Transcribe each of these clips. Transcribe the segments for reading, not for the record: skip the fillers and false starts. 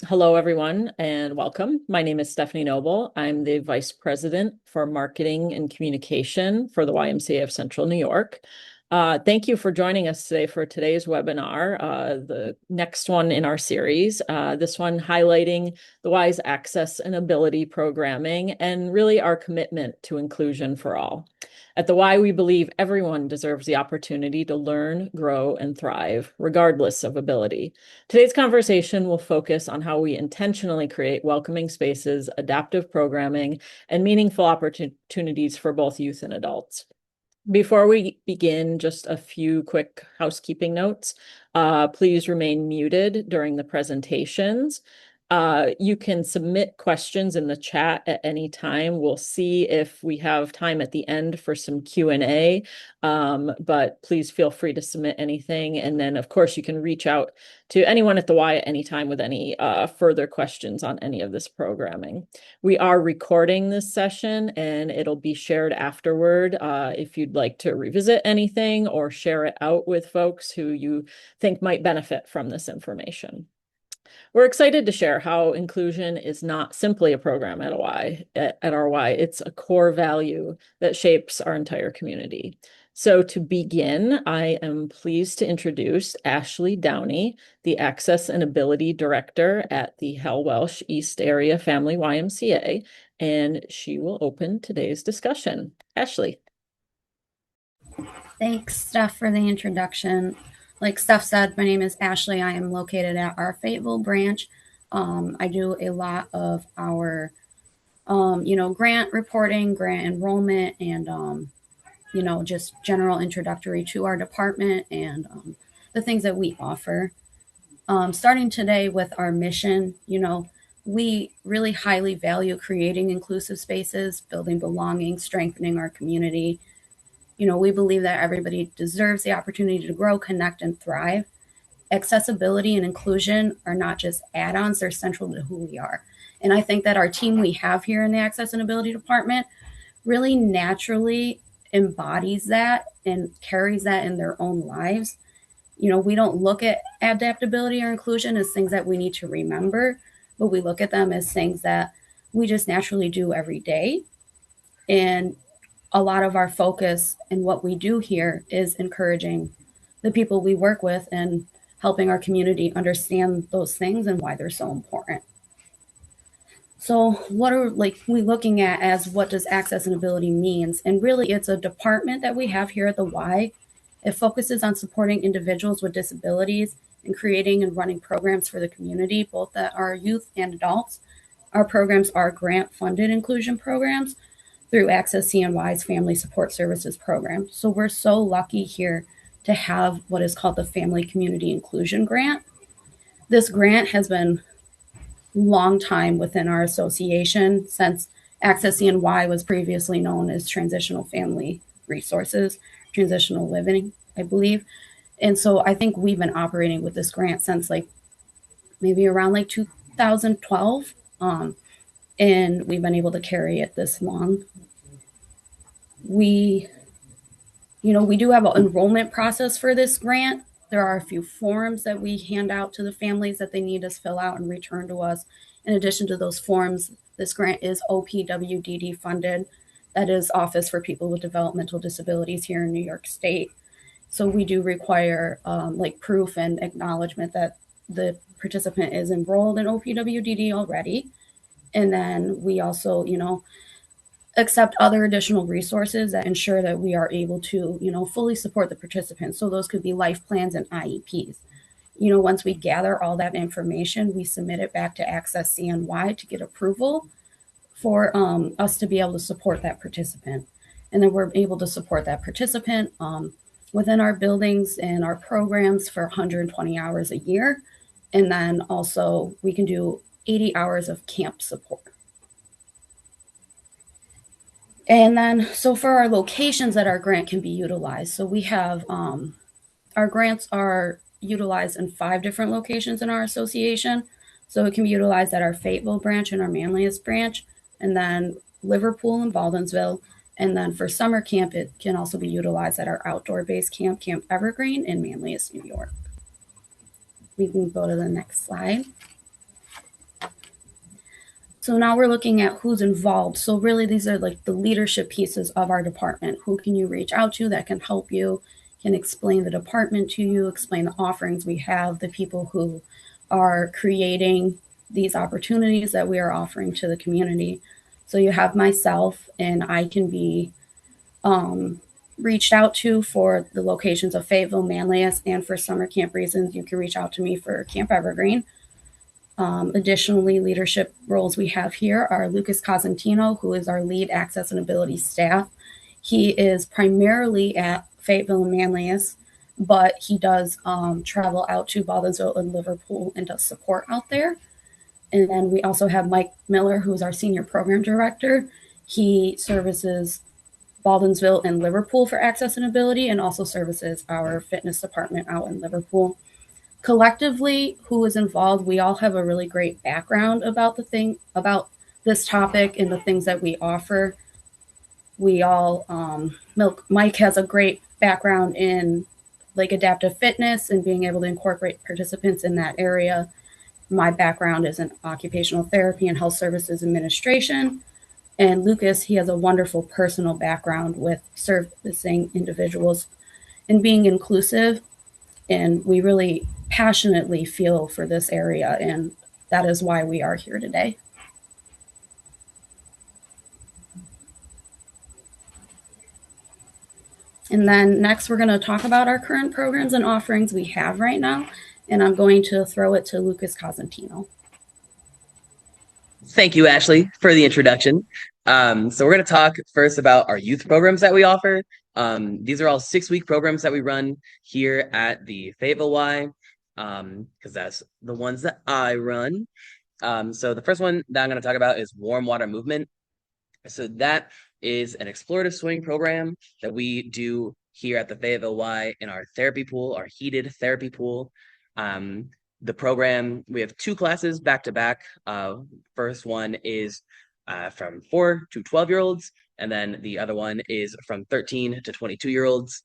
Hello, everyone, and welcome. My name is Stephanie Noble. I'm the Vice President for Marketing and Communication for the YMCA of Central New York. Thank you for joining us today for today's webinar, the next one in our series, this one highlighting the WISE Access and Ability Programming and really our commitment to inclusion for all. At the Y, we believe everyone deserves the opportunity to learn, grow, and thrive, regardless of ability. Today's conversation will focus on how we intentionally create welcoming spaces, adaptive programming, and meaningful opportunities for both youth and adults. Before we begin, just a few quick housekeeping notes. Please remain muted during the presentations. You can submit questions in the chat at any time. We'll see if we have time at the end for some Q&A, but please feel free to submit anything. And then, of course, you can reach out to anyone at the Y at any time with any further questions on any of this programming. We are recording this session and it'll be shared afterward if you'd like to revisit anything or share it out with folks who you think might benefit from this information. We're excited to share how inclusion is not simply a program at our Y. It's a core value that shapes our entire community. So to begin, I am pleased to introduce Ashley Downey, the Access and Ability Director at the Hell Welsh East Area Family YMCA, and she will open today's discussion. Ashley. Thanks, Steph, for the introduction. Like Steph said, my name is Ashley. I am located at our Fayetteville branch. I do a lot of our, grant reporting, grant enrollment, and, just general introductory to our department and the things that we offer. Starting today with our mission, we really highly value creating inclusive spaces, building belonging, strengthening our community. We believe that everybody deserves the opportunity to grow, connect, and thrive. Accessibility and inclusion are not just add-ons, they're central to who we are. And I think that our team we have here in the Access and Ability Department really naturally embodies that and carries that in their own lives. We don't look at adaptability or inclusion as things that we need to remember, but we look at them as things that we just naturally do every day. And a lot of our focus and what we do here is encouraging the people we work with and helping our community understand those things and why they're so important. So what are we looking at as what does access and ability means? And really it's a department that we have here at the Y. It focuses on supporting individuals with disabilities and creating and running programs for the community, both that are youth and adults. Our programs are grant funded inclusion programs through Access CNY's Family Support Services program. So we're so lucky here to have what is called the Family Community Inclusion Grant. This grant has been long time within our association since Access CNY was previously known as Transitional Family Resources, Transitional Living, I believe. And so I think we've been operating with this grant since maybe around 2012. And we've been able to carry it this long. We do have an enrollment process for this grant. There are a few forms that we hand out to the families that they need us fill out and return to us. In addition to those forms, this grant is OPWDD funded. That is Office for People with Developmental Disabilities here in New York State. So we do require proof and acknowledgement that the participant is enrolled in OPWDD already. And then we also, accept other additional resources that ensure that we are able to, fully support the participants. So those could be life plans and IEPs. Once we gather all that information, we submit it back to Access CNY to get approval for us to be able to support that participant. And then we're able to support that participant within our buildings and our programs for 120 hours a year. And then also we can do 80 hours of camp support. And then, so for our locations that our grant can be utilized, so we have, our grants are utilized in 5 different locations in our association. So it can be utilized at our Fayetteville branch and our Manlius branch, and then Liverpool and Baldwinsville. And then for summer camp, it can also be utilized at our outdoor-based camp, Camp Evergreen in Manlius, New York. We can go to the next slide. So now we're looking at who's involved. So really these are like the leadership pieces of our department. Who can you reach out to that can help you, can explain the department to you, explain the offerings we have, the people who are creating these opportunities that we are offering to the community. So you have myself, and I can be reached out to for the locations of Fayetteville, Manlius, and for summer camp reasons, you can reach out to me for Camp Evergreen. Additionally, leadership roles we have here are Lucas Cosentino, who is our lead access and ability staff. He is primarily at Fayetteville and Manlius, but he does travel out to Baldwinsville and Liverpool and does support out there. And then we also have Mike Miller, who's our senior program director. He services Baldwinsville and Liverpool for access and ability, and also services our fitness department out in Liverpool. Collectively, who is involved, we all have a really great background about this topic and the things that we offer. We all Mike has a great background in like adaptive fitness and being able to incorporate participants in that area. My background is in occupational therapy and health services administration. And Lucas, he has a wonderful personal background with servicing individuals and being inclusive. And we really passionately feel for this area. And that is why we are here today. And then next, we're going to talk about our current programs and offerings we have right now. And I'm going to throw it to Lucas Cosentino. Thank you, Ashley, for the introduction. So we're going to talk first about our youth programs that we offer. These are all 6-week programs that we run here at the Fayetteville Y, because that's the ones that I run. So the first one that I'm going to talk about is Warm Water Movement. So that is an explorative swimming program that we do here at the Fayetteville Y in our therapy pool, our heated therapy pool. The program, we have 2 classes back to back. First one is from 4 to 12-year-olds, and then the other one is from 13 to 22-year-olds.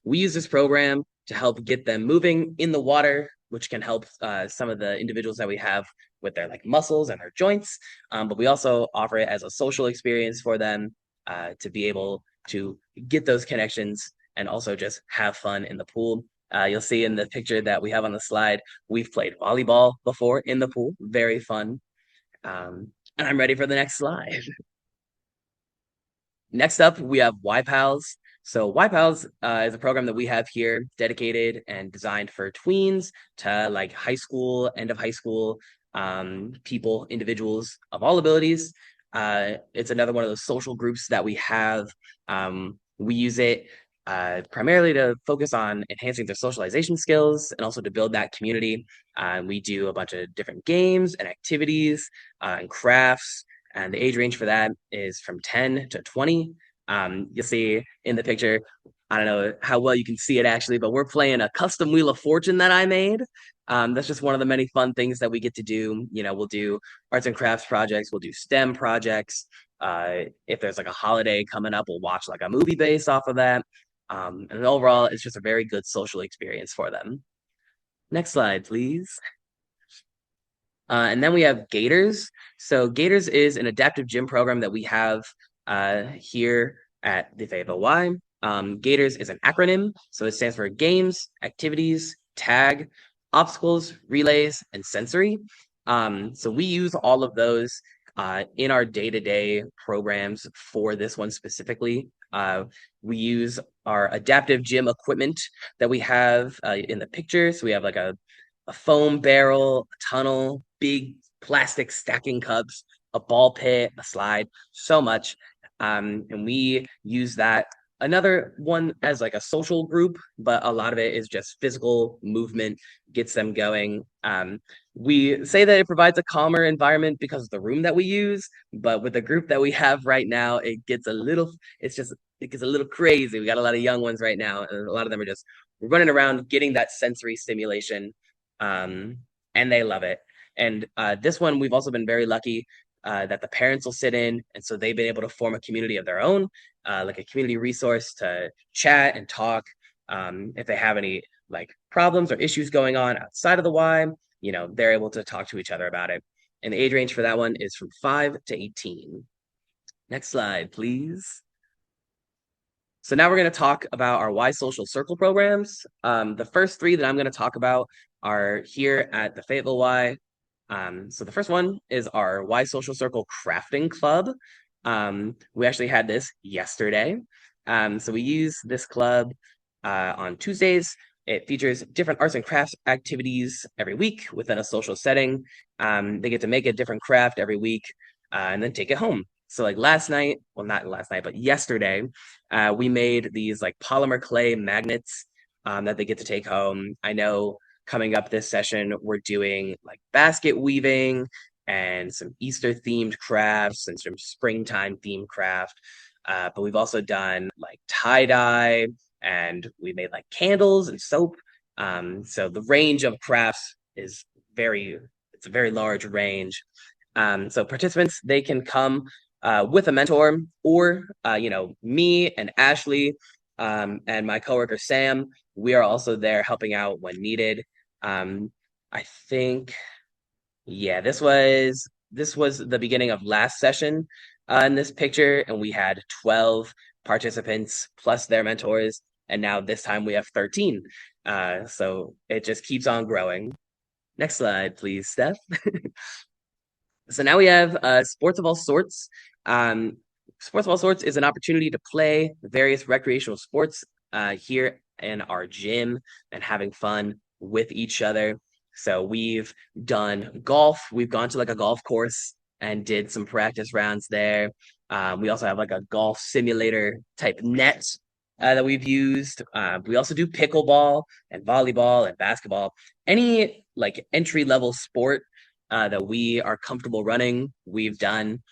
We use this program to help get them moving in the water, which can help some of the individuals that we have with their like muscles and their joints. But we also offer it as a social experience for them to be able to get those connections and also just have fun in the pool. You'll see in the picture that we have on the slide, we've played volleyball before in the pool. Very fun. And I'm ready for the next slide. Next up, we have YPALS. So YPALS is a program that we have here dedicated and designed for tweens to like high school, end of high school people, individuals of all abilities. It's another one of those social groups that we have. We use it primarily to focus on enhancing their socialization skills and also to build that community. We do a bunch of different games and activities and crafts, and the age range for that is from 10 to 20. You'll see in the picture, I don't know how well you can see it actually, but we're playing a custom Wheel of Fortune that I made. That's just one of the many fun things that we get to do. You know, we'll do arts and crafts projects, we'll do STEM projects. If there's like a holiday coming up, we'll watch like a movie based off of that. And overall, it's just a very good social experience for them. Next slide, please. And then we have Gators. So Gators is an adaptive gym program that we have here at the Fayetteville Y. Gators is an acronym, so it stands for Games, Activities, Tag, Obstacles, Relays, and Sensory. So we use all of those in our day-to-day programs for this one specifically. We use our adaptive gym equipment that we have in the picture. So we have like a foam barrel, a tunnel, big plastic stacking cups, a ball pit, a slide, so much. And we use that. Another one as like a social group, but a lot of it is just physical movement, gets them going. We say that it provides a calmer environment because of the room that we use, but with the group that we have right now, it gets a little crazy. We got a lot of young ones right now, and a lot of them are just running around getting that sensory stimulation, and they love it. And this one, we've also been very lucky that the parents will sit in, and so they've been able to form a community of their own, like a community resource to chat and talk. If they have any like problems or issues going on outside of the Y, you know, they're able to talk to each other about it. And the age range for that one is from 5 to 18. Next slide, please. So now we're going to talk about our Y Social Circle programs. The first three that I'm going to talk about are here at the Fayetteville Y. So the first one is our Y Social Circle Crafting Club. We actually had this yesterday. So we use this club on Tuesdays. It features different arts and crafts activities every week within a social setting. They get to make a different craft every week and then take it home. So like last night, well, not last night, but yesterday, we made these like polymer clay magnets that they get to take home. I know coming up this session, we're doing like basket weaving and some Easter themed crafts and some springtime themed craft. But we've also done like tie dye and we made like candles and soap. So the range of crafts is it's a very large range. So participants, they can come with a mentor or, me and Ashley and my coworker Sam, we are also there helping out when needed. I think, yeah, this was the beginning of last session in this picture, and we had 12 participants plus their mentors, and now this time we have 13. So it just keeps on growing. Next slide, please, Steph. So now we have sports of all sorts. Sports of all sorts is an opportunity to play various recreational sports here in our gym and having fun with each other. So we've done golf. We've gone to like a golf course and did some practice rounds there. We also have like a golf simulator type net that we've used. We also do pickleball and volleyball and basketball. Any like entry level sport that we are comfortable running, we've done.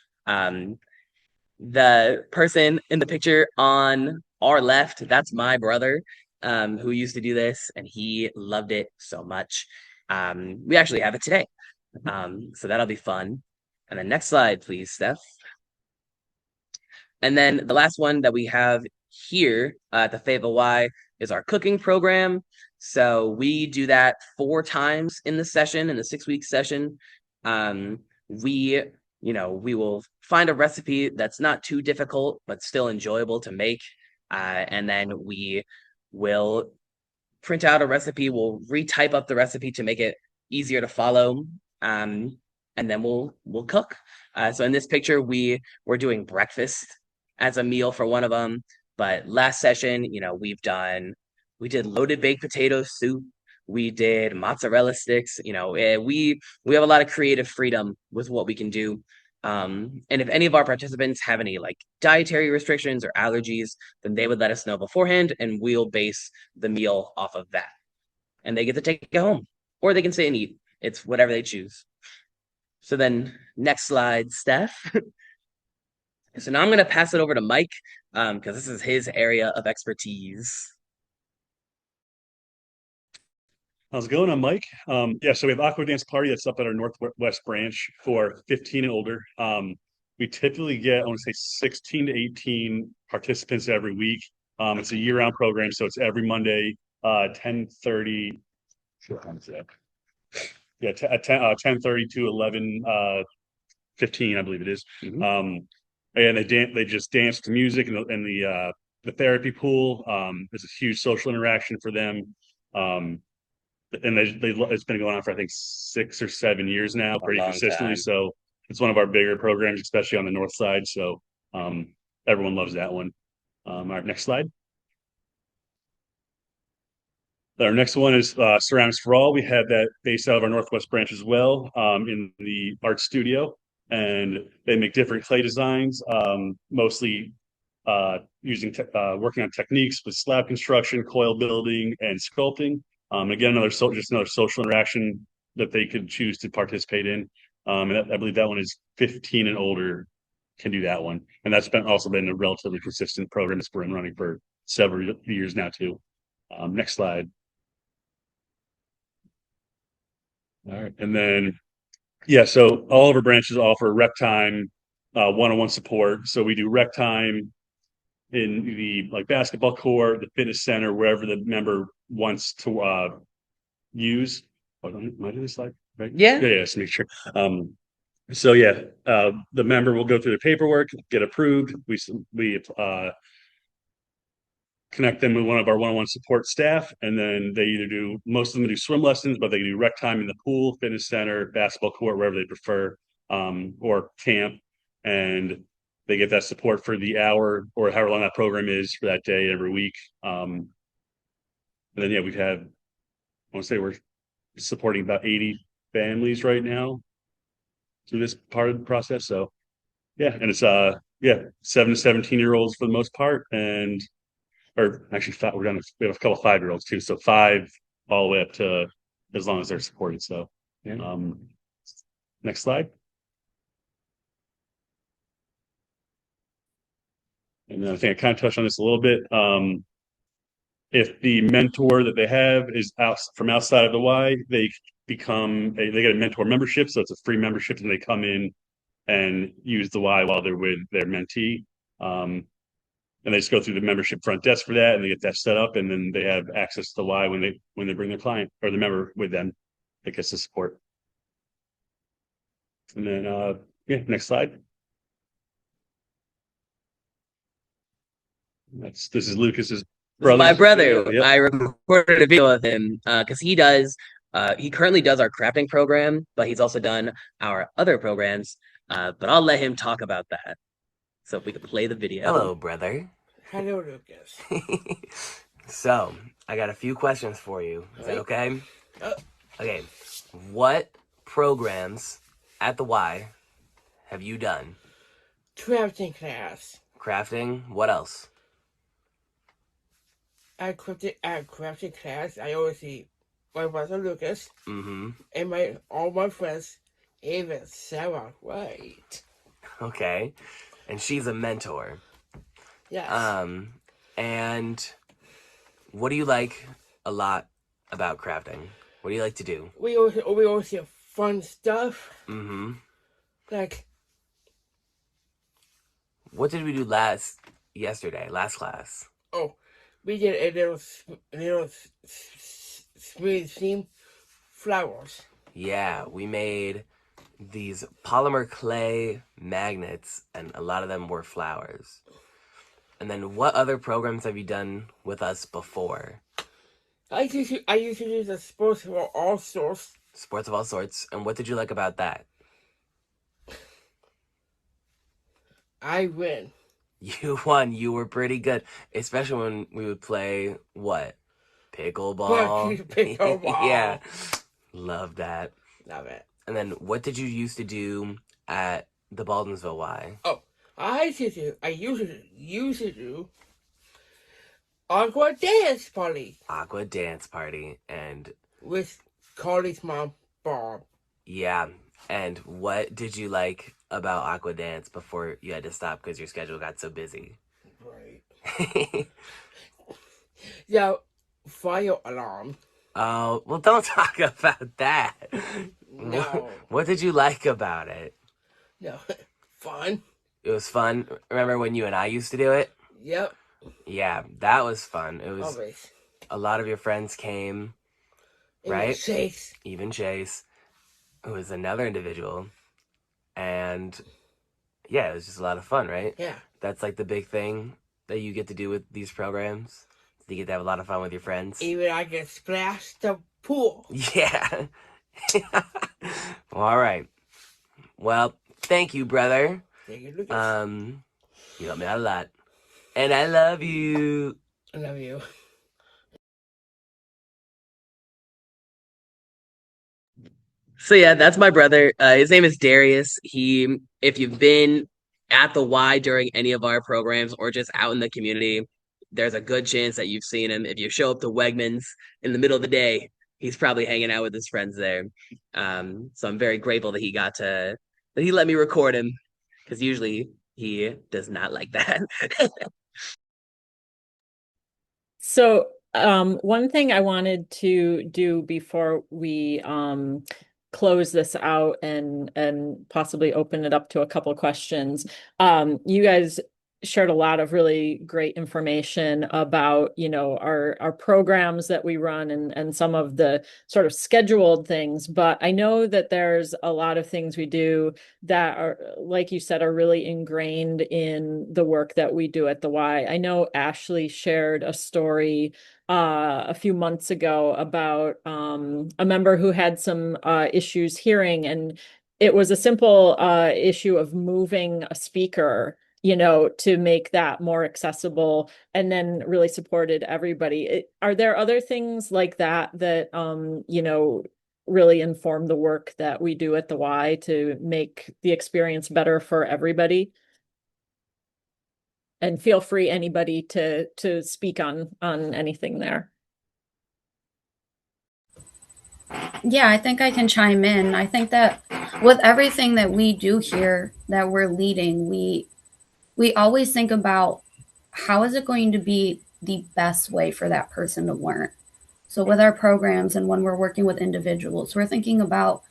The person in the picture on our left, that's my brother, who used to do this, and he loved it so much. We actually have it today. So that'll be fun. And then next slide, please, Steph. And then the last one that we have here at the Fayetteville Y is our cooking program. So we do that 4 times in the session, in the 6-week session. We will find a recipe that's not too difficult, but still enjoyable to make. And then we will print out a recipe. We'll retype up the recipe to make it easier to follow. And then we'll cook. So in this picture, we're doing breakfast as a meal for one of them. But last session, we did loaded baked potato soup. We did mozzarella sticks. We have a lot of creative freedom with what we can do. And if any of our participants have any like dietary restrictions or allergies, then they would let us know beforehand and we'll base the meal off of that. And they get to take it home or they can stay and eat. It's whatever they choose. So then next slide, Steph. So now I'm going to pass it over to Mike because this is his area of expertise. How's it going? I'm Mike. So we have Aqua Dance Party that's up at our Northwest branch for 15 and older. We typically get, I want to say 16 to 18 participants every week. It's a year-round program, so it's every Monday, 10:30. Yeah, 10:30 to 11:15, I believe it is. And they just dance to music in the therapy pool. There's a huge social interaction for them. And it's been going on for I think 6 or 7 years now, pretty consistently. Time. So it's one of our bigger programs, especially on the north side. So everyone loves that one. All right, next slide. Our next one is Ceramics for All. We have that based out of our Northwest branch as well in the art studio. And they make different clay designs, mostly working on techniques with slab construction, coil building, and sculpting. Again, just another social interaction that they could choose to participate in. And I believe that one is 15 and older can do that one. And that's also been a relatively consistent program that's been running for several years now too. Next slide. All right. And then, so all of our branches offer rec time, one-on-one support. So we do rec time in the like basketball court, the fitness center, wherever the member wants to use. Am I doing this slide? Right? Yeah. Yeah, just make sure. So yeah, the member will go through the paperwork, get approved. We connect them with one of our one-on-one support staff, and then they either do, most of them do swim lessons, but they do rec time in the pool, fitness center, basketball court, wherever they prefer, or camp, and they get that support for the hour or however long that program is for that day every week. And then yeah, we've had, I want to say we're supporting about 80 families right now through this part of the process. So yeah, and it's 7 to 17-year-olds for the most part, and or actually five, we have a couple 5-year-olds too, so 5 all the way up to as long as they're supported. So next slide. And then I think I kind of touched on this a little bit. If the mentor that they have is out from outside of the Y, they get a mentor membership, so it's a free membership, and they come in and use the Y while they're with their mentee. And they just go through the membership front desk for that, and they get that set up, and then they have access to the Y when they bring their client or the member with them that gets the support. And then next slide. This is Lucas's brother. My brother. Yep. I recorded a video with him because he currently does our crafting program, but he's also done our other programs. But I'll let him talk about that. So if we could play the video. Hello, brother. Hello, Lucas. So, I got a few questions for you. Is that okay? Okay. What programs at the Y have you done? Crafting class. Crafting? What else? At crafting class, I always see my brother Lucas Mm-hmm. and all my friends, even Sarah White. Okay. And she's a mentor. Yes. And what do you like a lot about crafting? What do you like to do? We always see fun stuff. Mm-hmm. Like, What did we do last class? we did a little spring theme flowers. Yeah, we made these polymer clay magnets, and a lot of them were flowers. And then what other programs have you done with us before? I used to do the sports of all sorts. Sports of all sorts. And what did you like about that? I win. You won. You were pretty good. Especially when we would play, what? Pickleball? Pickleball. Yeah. Love that. Love it. And then what did you used to do at the Baldwinsville Y? I used to do Aqua Dance Party Aqua Dance Party. And with Carly's mom, Bob. yeah. And what did you like about Aqua Dance before you had to stop because your schedule got so busy? Right. The fire alarm. Oh, well, don't talk about that. No. What did you like about it? No. Fun. It was fun. Remember when you and I used to do it? Yep. Yeah, that was fun. It was Always. a lot of your friends came, And right? Chase. Even Chase, who was another individual. And yeah, it was just a lot of fun, right? Yeah. That's like the big thing that you get to do with these programs. You get to have a lot of fun with your friends. Even I can splash the pool. Yeah. All right. Well, thank you, brother. Thank you, Lucas. You helped me out a lot. And I love you. I love you. So yeah, that's my brother. His name is Darius. If you've been at the Y during any of our programs or just out in the community, there's a good chance that you've seen him. If you show up to Wegmans in the middle of the day, he's probably hanging out with his friends there. So I'm very grateful that he let me record him, because usually he does not like that. So one thing I wanted to do before we close this out and possibly open it up to a couple of questions. You guys shared a lot of really great information about, our programs that we run and some of the sort of scheduled things. But I know that there's a lot of things we do that are, like you said, are really ingrained in the work that we do at the Y. I know Ashley shared a story a few months ago about a member who had some issues hearing, and it was a simple issue of moving a speaker, to make that more accessible, and then really supported everybody. Are there other things like that that, really inform the work that we do at the Y to make the experience better for everybody? And feel free, anybody, to speak on anything there. Yeah, I think I can chime in. I think that with everything that we do here that we're leading, we always think about how is it going to be the best way for that person to learn. So with our programs and when we're working with individuals, we're thinking about,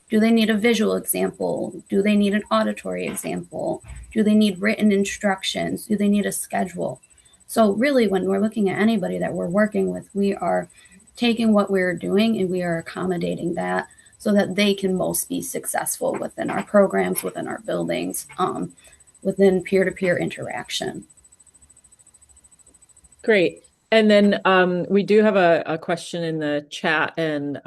do they need a visual example? Do they need an auditory example? Do they need written instructions? Do they need a schedule? So really, when we're looking at anybody that we're working with, we are taking what we're doing and we are accommodating that so that they can most be successful within our programs, within our buildings, within peer-to-peer interaction. Great. And then we do have a question in the chat, and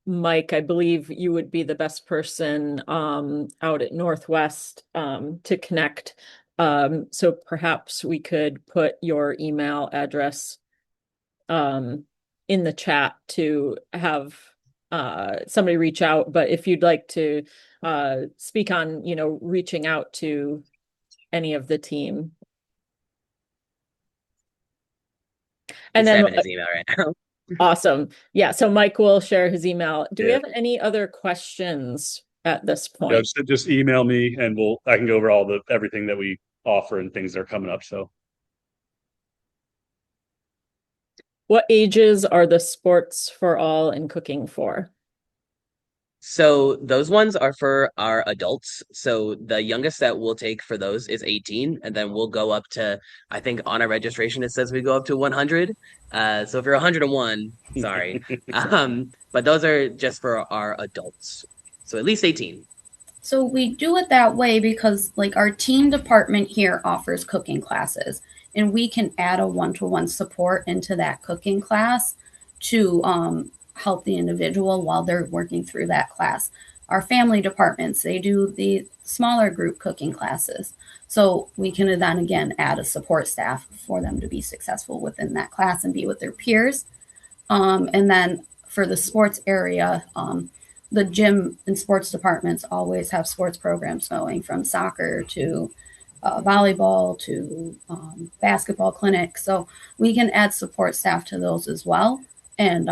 Mike, I believe you would be the best person out at Northwest to connect. So perhaps we could put your email address in the chat to have somebody reach out. But if you'd like to speak on, reaching out to any of the team. And He's then having his email right now. awesome. Yeah. So Mike will share his email. Do we Yeah. have any other questions at this Yeah, point? just email me and I can go over everything that we offer and things that are coming up. So What ages are the sports for all and cooking for? So those ones are for our adults. So the youngest that we'll take for those is 18, and then we'll go up to, I think on our registration it says we go up to 100. So if you're 101, sorry. But those are just for our adults. So at least 18. So we do it that way because like our team department here offers cooking classes and we can add a one-to-one support into that cooking class to help the individual while they're working through that class. Our family departments, they do the smaller group cooking classes. So we can then again add a support staff for them to be successful within that class and be with their peers. And then for the sports area, the gym and sports departments always have sports programs going from soccer to volleyball to basketball clinics. So we can add support staff to those as well and,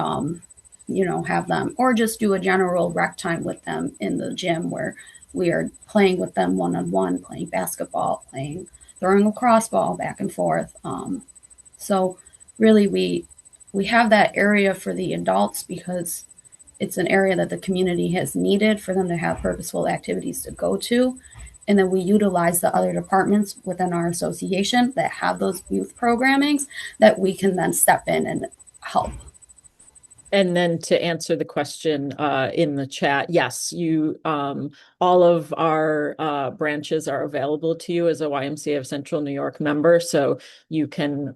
have them, or just do a general rec time with them in the gym where we are playing with them one on one, playing basketball, throwing a lacrosse ball back and forth. So really, we have that area for the adults because it's an area that the community has needed for them to have purposeful activities to go to. And then we utilize the other departments within our association that have those youth programmings that we can then step in and help. And then to answer the question in the chat, yes, all of our branches are available to you as a YMCA of Central New York member. So you can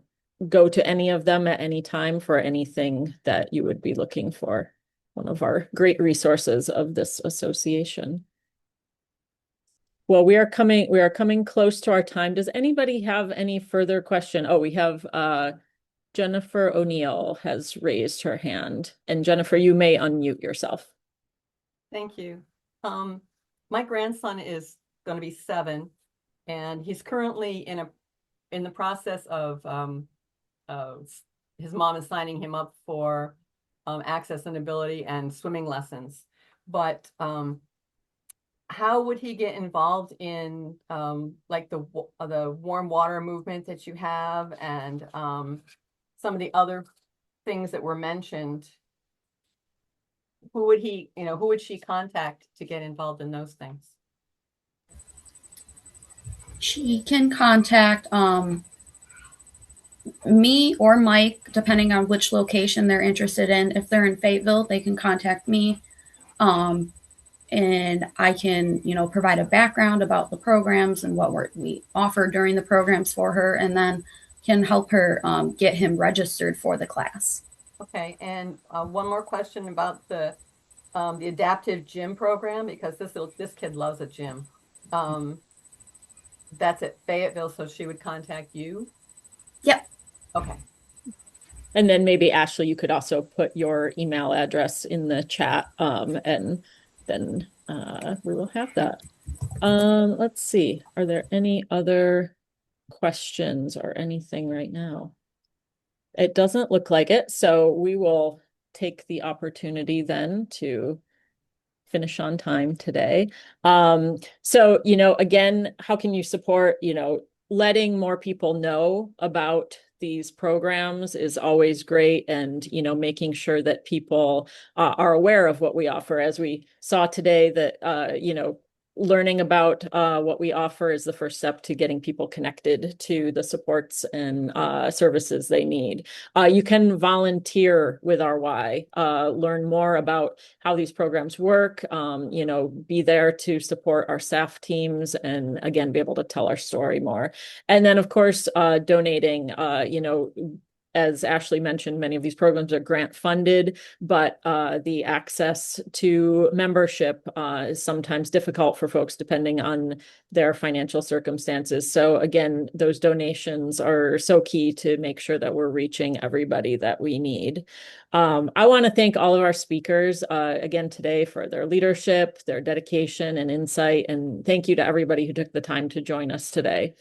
go to any of them at any time for anything that you would be looking for. One of our great resources of this association. Well, we are coming close to our time. Does anybody have any further question? Oh, we have Jennifer O'Neill has raised her hand. And Jennifer, you may unmute yourself. Thank you. My grandson is going to be 7, and he's currently in the process of his mom is signing him up for access and ability and swimming lessons. But how would he get involved in like the warm water movement that you have and some of the other things that were mentioned? Who would she contact to get involved in those things? She can contact me or Mike, depending on which location they're interested in. If they're in Fayetteville, they can contact me. And I can, provide a background about the programs and what we offer during the programs for her, and then can help her get him registered for the class. Okay, and one more question about the adaptive gym program, because this kid loves a gym. That's at Fayetteville, so she would contact you? Yep. Okay. And then maybe Ashley, you could also put your email address in the chat, and then we will have that. Let's see. Are there any other questions or anything right now? It doesn't look like it, so we will take the opportunity then to finish on time today. So, again, how can you support, letting more people know about these programs is always great, and making sure that people are aware of what we offer. As we saw today, that learning about what we offer is the first step to getting people connected to the supports and services they need. You can volunteer with RY, learn more about how these programs work, be there to support our staff teams, and again, be able to tell our story more. And then, of course, donating, as Ashley mentioned, many of these programs are grant funded, but the access to membership is sometimes difficult for folks depending on their financial circumstances. So again, those donations are so key to make sure that we're reaching everybody that we need. I want to thank all of our speakers again today for their leadership, their dedication and insight, and thank you to everybody who took the time to join us today.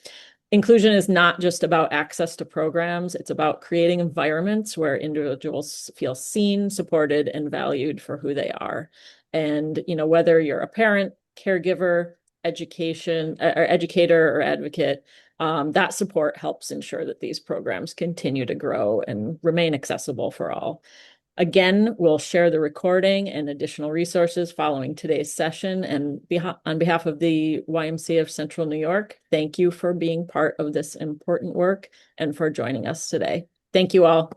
Inclusion is not just about access to programs, it's about creating environments where individuals feel seen, supported, and valued for who they are. And, whether you're a parent, caregiver, educator, or advocate, that support helps ensure that these programs continue to grow and remain accessible for all. Again, we'll share the recording and additional resources following today's session. And on behalf of the YMCA of Central New York, thank you for being part of this important work and for joining us today. Thank you all.